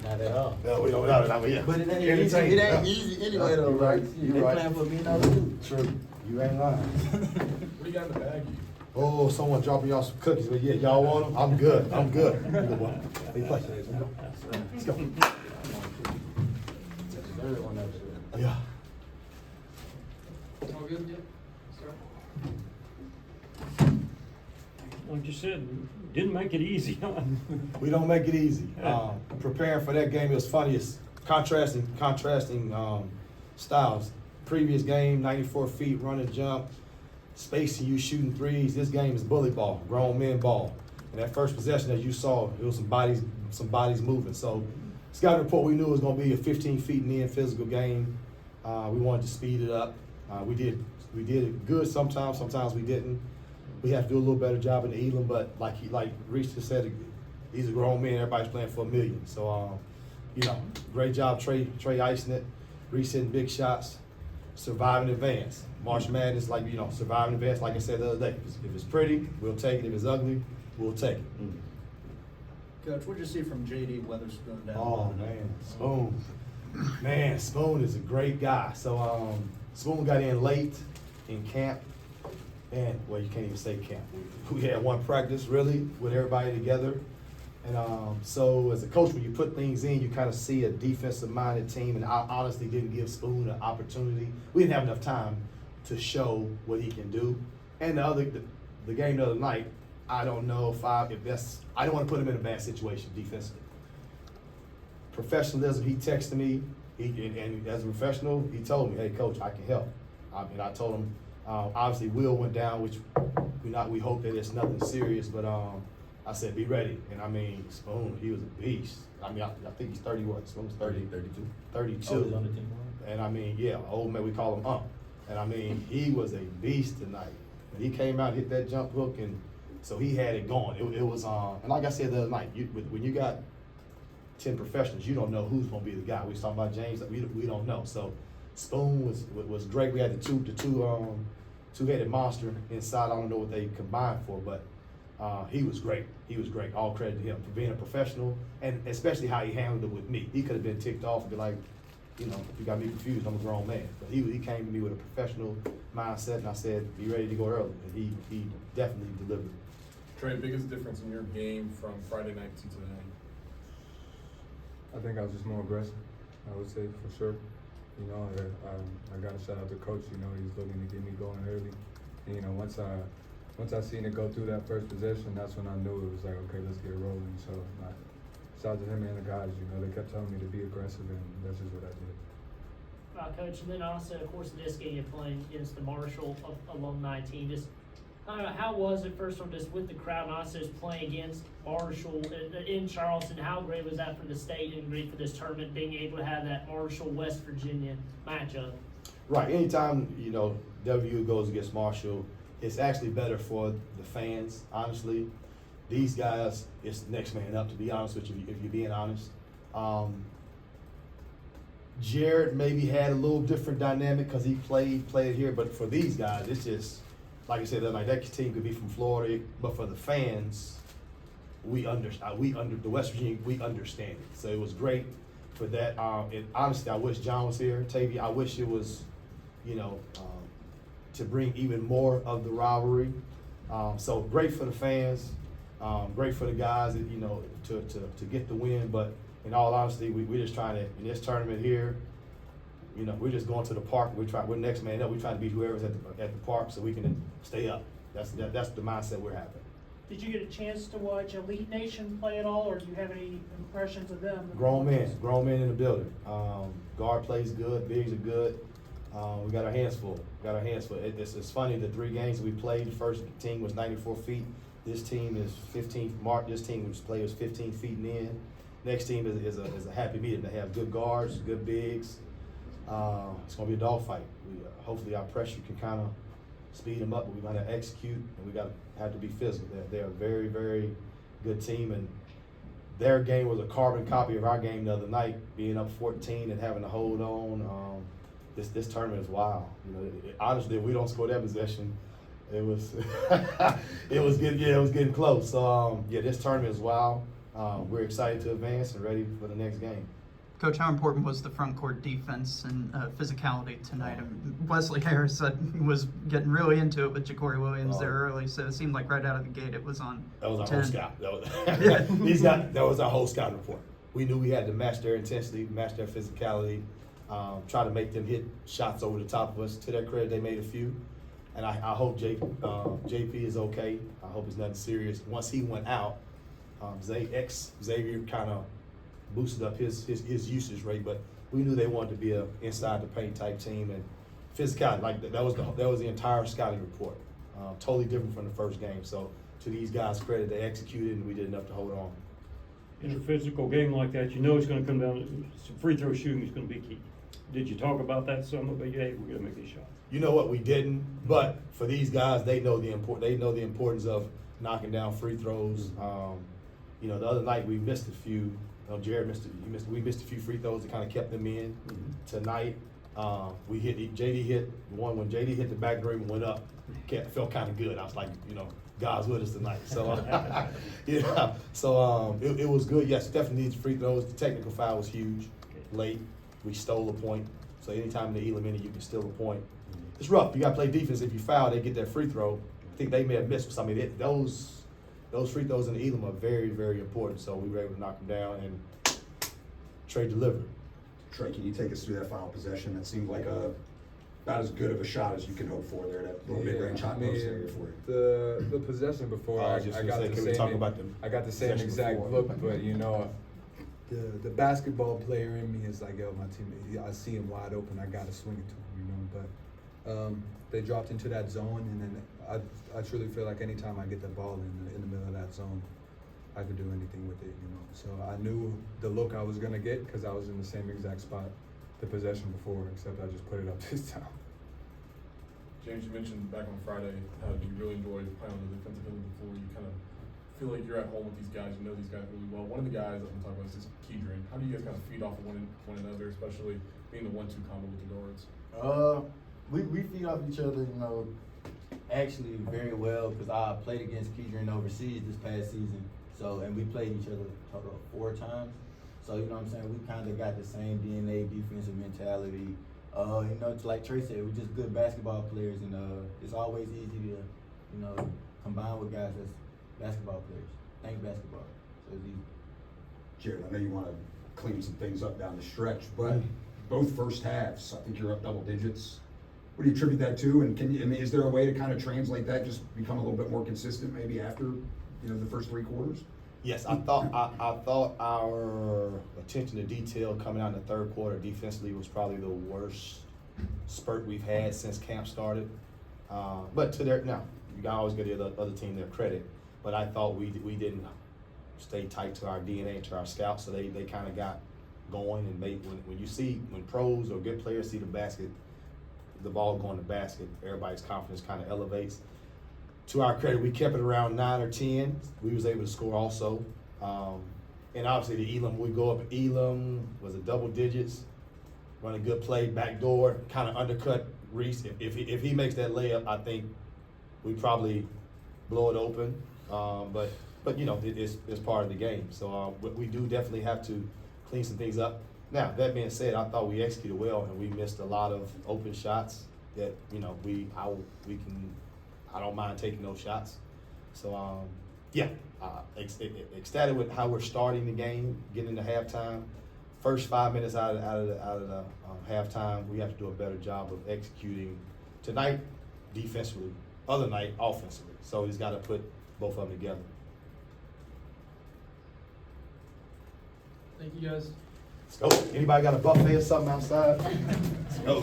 Not at all. No, we don't know. Yeah. But it ain't easy anyway though, right? They playing for $1 million too. True. You ain't lying. What do you got in the bag? Oh, someone dropping y'all some cookies, but yeah, y'all want them? I'm good. I'm good. Either one. They play. Let's go. Yeah. All good, yeah? Like you said, didn't make it easy. We don't make it easy. Preparing for that game, it was funny. It's contrasting styles. Previous game, 94 feet, run and jump, spacing, you shooting threes. This game is bully ball, grown men ball. And that first possession, as you saw, it was some bodies moving. So, scouting report, we knew it was going to be a 15 feet in the end physical game. We wanted to speed it up. We did it good sometimes we didn't. We have to do a little better job in Elam, but like Reese just said, these are grown men. Everybody's playing for $1 million. So, great job, Trey icing it, Reese hitting big shots, surviving advance. March Madness, surviving advance. Like I said the other day, if it's pretty, we'll take it. If it's ugly, we'll take it. Coach, what'd you see from J.D. Weatherspoon down? Oh man, Spoon. Man, Spoon is a great guy. So Spoon got in late in camp. And, well, you can't even say camp. We had one practice, really, with everybody together. And so as a coach, when you put things in, you kind of see a defensive-minded team. And I honestly didn't give Spoon an opportunity. We didn't have enough time to show what he can do. And the game the other night, I don't know I don't want to put him in a bad situation defensively. Professionalism, he texted me, and as a professional, he told me, hey, Coach, I can help. I told him, obviously, Will went down, which we hope that it's nothing serious, but I said, be ready. And Spoon, he was a beast. I think he's 30, what? Spoon's 30, 32. 32. Oh, he's on the team. And old man, we call him Ump. And he was a beast tonight. And he came out, hit that jump hook, and so he had it going. It was, and like I said the other night, when you got 10 professionals, you don't know who's going to be the guy. We was talking about James, we don't know. So Spoon was great. We had the two-headed monster inside. I don't know what they combined for, but he was great. He was great. All credit to him for being a professional, and especially how he handled it with me. He could have been ticked off and be like, you got me confused. I'm a grown man. But he came to me with a professional mindset, and I said, be ready to go early. And he definitely delivered. Trey, biggest difference in your game from Friday night to today? I think I was just more aggressive, I would say, for sure. I got to shout out to Coach. He's looking to get me going early. And, once I seen it go through that first possession, that's when I knew it was like, okay, let's get rolling. So, shout out to him and the guys. They kept telling me to be aggressive, and that's just what I did. Coach, and then also, of course, in this game, you're playing against the Marshall alumni team. Just, I don't know, how was it, first of all, just with the crowd, and also just playing against Marshall in Charleston? How great was that for the state and great for this tournament, being able to have that Marshall-West Virginia matchup? Right. Anytime, WU goes against Marshall, it's actually better for the fans, honestly. These guys, it's next man up, to be honest with you, if you're being honest. Jarrod maybe had a little different dynamic because he played here, but for these guys, it's just, like I said, that team could be from Florida, but for the fans, the West Virginia, we understand it. So it was great for that. And honestly, I wish John was here, Tavy. I wish it was, to bring even more of the rivalry. So great for the fans, great for the guys, to get the win. But in all honesty, we're just trying to, in this tournament here, we're just going to the park. We're next man up. We're trying to beat whoever's at the park so we can stay up. That's the mindset we're having. Did you get a chance to watch Elite Nation play at all, or do you have any impressions of them? Grown men in the building. Guard plays good, bigs are good. We got our hands full. It's funny, the 3 games we played, the first team was 94 feet. This team is 15. This team was 15 feet in the end. Next team is a happy medium. They have good guards, good bigs. It's going to be a dogfight. Hopefully our pressure can kind of speed them up, but we got to execute, and we have to be physical. They're a very, very good team, and their game was a carbon copy of our game the other night, being up 14 and having to hold on. This tournament is wild. Honestly, if we don't score that possession, it was it was getting close. So this tournament is wild. we're excited to advance and ready for the next game. Coach, how important was the front court defense and physicality tonight? Wesley Harris was getting really into it with Ja'Cory Williams there early, so it seemed like right out of the gate it was on. That was our 10. whole scout. That was our whole scouting report. We knew we had to match their intensity, match their physicality, try to make them hit shots over the top of us. To their credit, they made a few. And I hope JP is okay. I hope it's nothing serious. Once he went out, Xavier kind of boosted up his usage rate, but we knew they wanted to be a inside the paint type team, and physicality, like that was the entire scouting report. Totally different from the first game. So to these guys' credit, they executed and we did enough to hold on. In a physical game like that, you know it's going to come down to some free throw shooting is going to be key. Did you talk about that some? But hey, we're going to make these shots. You know what, we didn't, but for these guys, they know the importance of knocking down free throws. You know, the other night we missed a few. Jarrod we missed a few free throws that kind of kept them in. Tonight, JD hit one when JD hit the back of the rim and went up. Felt kind of good. I was like, you know, God's with us tonight. So, yeah. So it was good. Yes, definitely needs free throws. The technical foul was huge. Late, we stole a point. So anytime they eliminate, you can steal a point. It's rough. You got to play defense. If you foul, they get that free throw. I think they may have missed. I mean, those free throws in the Elam are very, very important. So we were able to knock them down, and Trey delivered. Trey, can you take us through that final possession? That seemed like about as good of a shot as you can hope for there. That little mid-range hot post area for you. The possession before, I was just gonna say, can we talk about I got the same exact before? look, but you know, the basketball player in me is like, yo, my teammate, I see him wide open, I gotta swing it to him, you know. But they dropped into that zone, and then I truly feel like anytime I get the ball in the middle of that zone, I could do anything with it, you know. So I knew the look I was gonna get because I was in the same exact spot the possession before, except I just put it up this time. James, you mentioned back on Friday how you really enjoyed playing on the defensive end of the floor. You kind of feel like you're at home with these guys. You know these guys really well. One of the guys I'm talking about is Keedron. How do you guys kind of feed off of one another, especially being the 1-2 combo with the guards? We feed off each other, you know, actually very well, because I played against Keedron overseas this past season. So, and we played each other total of 4 times. So, you know what I'm saying? We kind of got the same DNA, defensive mentality. You know, it's like Trey said, we're just good basketball players, and it's always easy to, you know, combine with guys that's basketball players. Think basketball. So it's easy. Jarrod, I know you want to clean some things up down the stretch, but both first halves, I think you're up double digits. What do you attribute that to? And is there a way to kind of translate that, just become a little bit more consistent maybe after, you know, the first 3 quarters? Yes, I thought our attention to detail coming out in the third quarter defensively was probably the worst spurt we've had since camp started. But to their, now, you gotta always give the other team their credit. But I thought we didn't stay tight to our DNA, to our scouts, so they kind of got going and made, when pros or good players see the ball going to the basket, everybody's confidence kind of elevates. To our credit, we kept it around 9 or 10. We was able to score also. And obviously the Elam, we go up, Elam was a double digits, run a good play, backdoor, kind of undercut Reese. If he makes that layup, I think we probably blow it open. But you know, it's part of the game. So we do definitely have to clean some things up. Now, that being said, I thought we executed well, and we missed a lot of open shots that, you know, I don't mind taking those shots. So, yeah, ecstatic with how we're starting the game, getting into halftime. First 5 minutes out of the halftime, we have to do a better job of executing tonight defensively, other night offensively. So he's got to put both of them together. Thank you, guys. Let's go. Anybody got a buffet or something outside? Let's go.